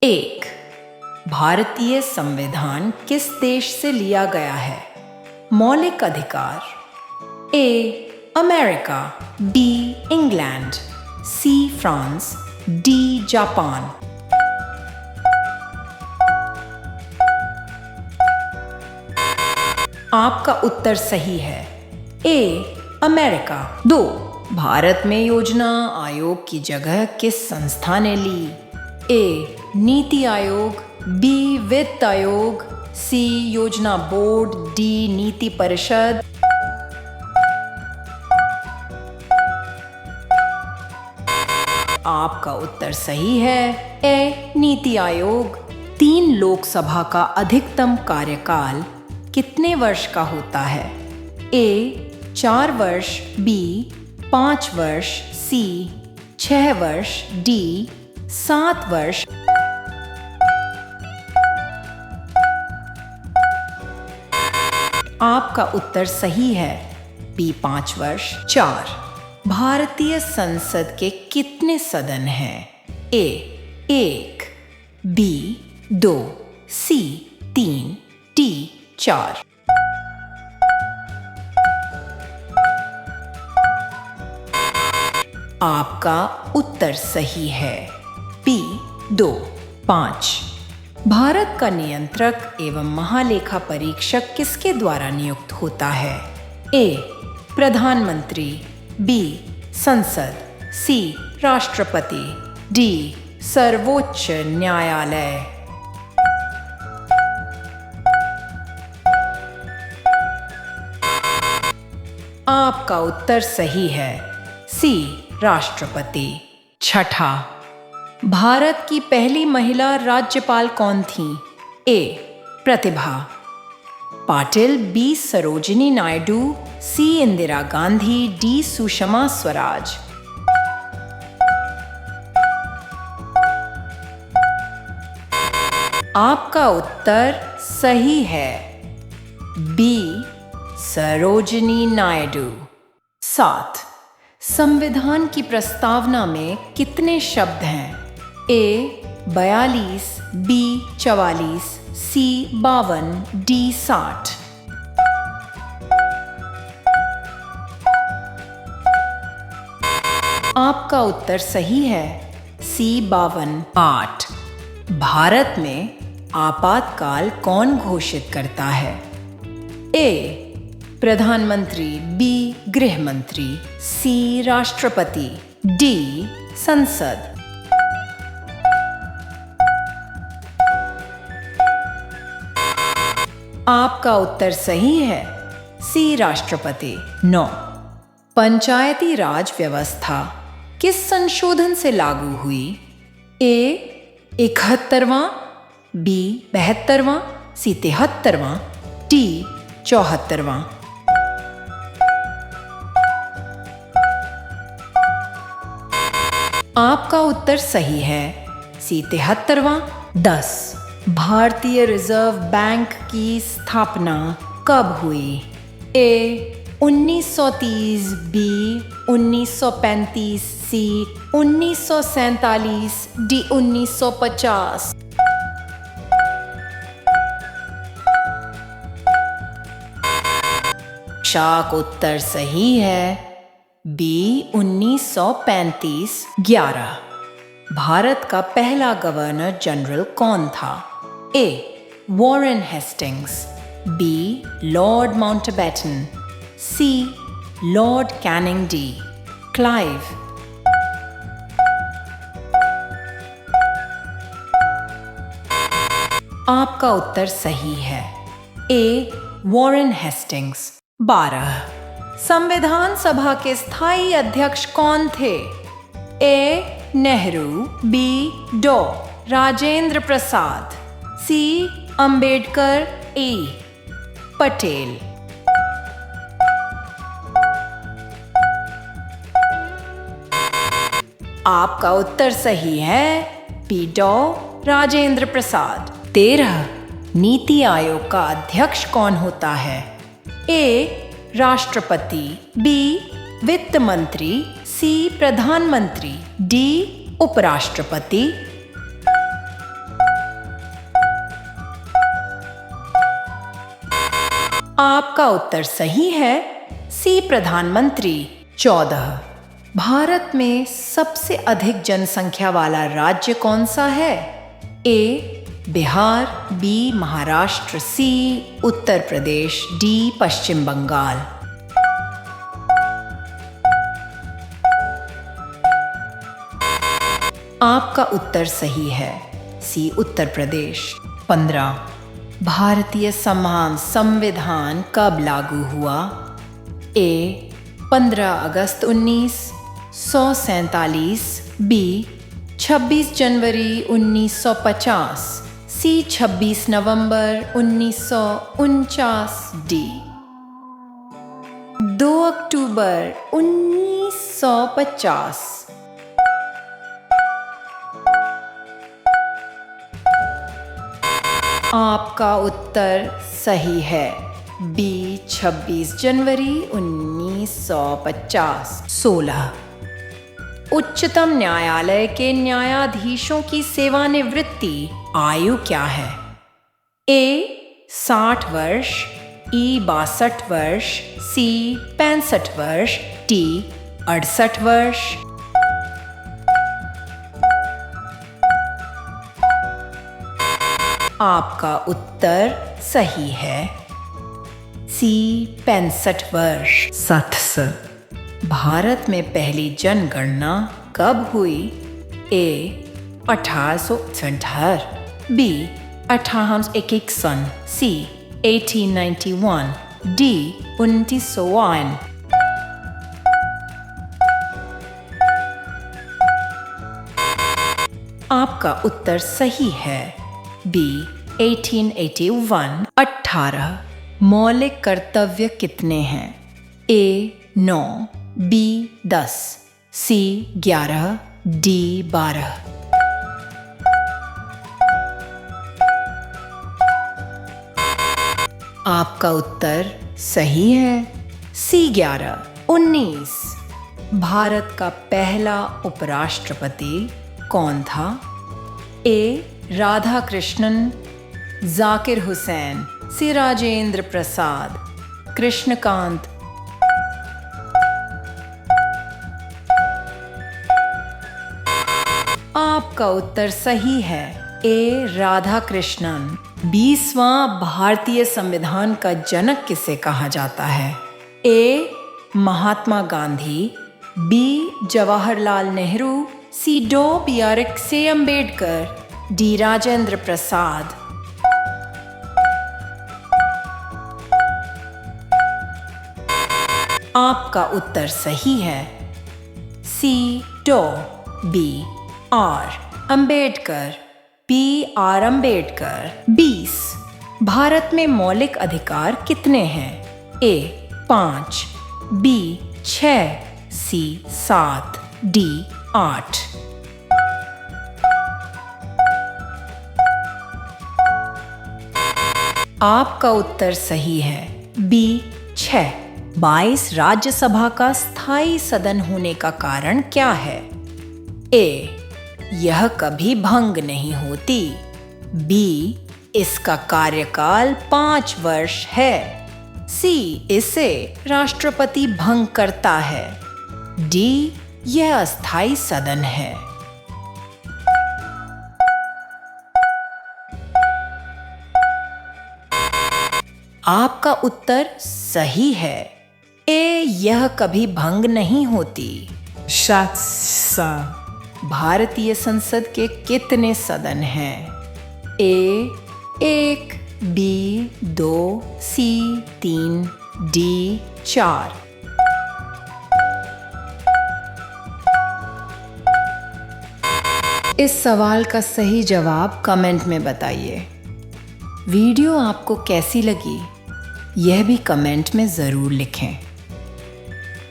एक, भारतीय संविधान किस देश से लिया गया है? मौलिक अधिकार। ए, अमेरिका, बी, इंग्लैंड, सी, फ्रांस, डी, जापान। आपका उत्तर सही है। ए, अमेरिका। 2, भारत में योजना आयोग की जगह किस संस्था ने ली? ए, नीति आयोग, बी, वित्त आयोग, सी, योजना बोर्ड, डी, नीति परिषद। आपका उत्तर सही है। ए, नीति आयोग। 3 लोकसभा का अधिकतम कार्यकाल कितने वर्ष का होता है? ए, 4 वर्ष, बी, 5 वर्ष, सी, 6 वर्ष, डी, 7 वर्ष। आपका उत्तर सही है। बी, 5 वर्ष। 4, भारतीय संसद के कितने सदन हैं? ए, 1, बी, 2, सी, 3, डी, 4। आपका उत्तर सही है। बी, 2, 5। भारत का नियंत्रक एवं महालेखा परीक्षक किसके द्वारा नियुक्त होता है? ए, प्रधानमंत्री, बी, संसद, सी, राष्ट्रपति, डी, सर्वोच्च न्यायालय। आपका उत्तर सही है। सी, राष्ट्रपति। 6, भारत की पहली महिला राज्यपाल कौन थी? ए, प्रतिभा पाटिल, बी, सरोजिनी नायडू, सी, इंदिरा गांधी, डी, सुषमा स्वराज। आपका उत्तर सही है। बी, सरोजिनी नायडू। 7, संविधान की प्रस्तावना में कितने शब्द हैं? ए, 42, बी, 44, सी, 52, डी, 60। आपका उत्तर सही है। सी, 52। 8, भारत में आपातकाल कौन घोषित करता है? ए, प्रधानमंत्री, बी, गृह मंत्री, सी, राष्ट्रपति, डी, संसद। आपका उत्तर सही है। सी, राष्ट्रपति। 9, पंचायती राज व्यवस्था किस संशोधन से लागू हुई? ए, 71वां, बी, 72वां, सी, 73वां, डी, 74वां। आपका उत्तर सही है। सी, 73वां। 10, भारतीय रिजर्व बैंक की स्थापना कब हुई? ए, 1930, बी, 1935, सी, 1947, डी, 1950। शाक उत्तर सही है। बी, 1935। 11, भारत का पहला गवर्नर जनरल कौन था? A, Warren Hastings, B, Lord Mountbatten, C, Lord Canning D, Clive. आपका उत्तर सही है। ए, वॉरेन हेस्टिंग्स। 12, संविधान सभा के स्थायी अध्यक्ष कौन थे? ए, नेहरू, बी, डॉ. राजेंद्र प्रसाद, सी, अंबेडकर, ए, पटेल। आपका उत्तर सही है। बी, डॉ. राजेंद्र प्रसाद। 13, नीति आयोग का अध्यक्ष कौन होता है? ए, राष्ट्रपति, बी, वित्त मंत्री, सी, प्रधानमंत्री, डी, उपराष्ट्रपति। आपका उत्तर सही है, सी प्रधानमंत्री। 14। भारत में सबसे अधिक जनसंख्या वाला राज्य कौन सा है? ए बिहार, बी महाराष्ट्र, सी उत्तर प्रदेश, डी पश्चिम बंगाल। आपका उत्तर सही है, सी उत्तर प्रदेश। 15। भारतीय संविधान कब लागू हुआ? ए 15 अगस्त 1947, बी 26 जनवरी 1950, सी 26 नवंबर 1949, डी 2 अक्टूबर 1950। आपका उत्तर सही है, बी 26 जनवरी 1950। 16। उच्चतम न्यायालय के न्यायाधीशों की सेवानिवृत्ति आयु क्या है? ए 60 वर्ष, ई 62 वर्ष, सी 65 वर्ष, डी 68 वर्ष। आपका उत्तर सही है, सी 65 वर्ष। 7। भारत में पहली जनगणना कब हुई? ए 1868, बी 1861, सी 1891, डी 1901। आपका उत्तर सही है, बी 1881। 18। मौलिक कर्तव्य कितने हैं? ए 9, बी 10, सी 11, डी 12। आपका उत्तर सही है, सी 11। 19। भारत का पहला उपराष्ट्रपति कौन था? ए राधा कृष्णन, जाकिर हुसैन, सी राजेंद्र प्रसाद, कृष्णकांत। आपका उत्तर सही है, ए राधा कृष्णन। 20वां भारतीय संविधान का जनक किसे कहा जाता है? A Mahatma Gandhi, B Jawaharlal Nehru, C डॉ. अम्बेडकर, डी राजेंद्र प्रसाद। आपका उत्तर सही है, सी डॉ. B R Ambedkar, B R Ambedkar. 20। Bharat में मौलिक अधिकार कितने हैं? A 5, B 6, C 7, D 8। आपका उत्तर सही है, बी 6। 22 राज्यसभा का स्थायी सदन होने का कारण क्या है? ए यह कभी भंग नहीं होती, बी इसका कार्यकाल 5 वर्ष है, सी इसे राष्ट्रपति भंग करता है, डी यह अस्थायी सदन है। आपका उत्तर सही है, ए यह कभी भंग नहीं होती। 7। भारतीय संसद के कितने सदन हैं? ए 1, बी 2, सी 3, डी 4। इस सवाल का सही जवाब कमेंट में बताइए। वीडियो आपको कैसी लगी यह भी कमेंट में ज़रूर लिखें।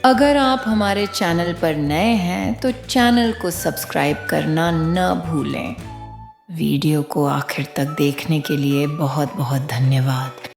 अगर आप हमारे चैनल पर नए हैं तो चैनल को सब्सक्राइब करना न भूलें। वीडियो को आखिर तक देखने के लिए बहुत बहुत धन्यवाद।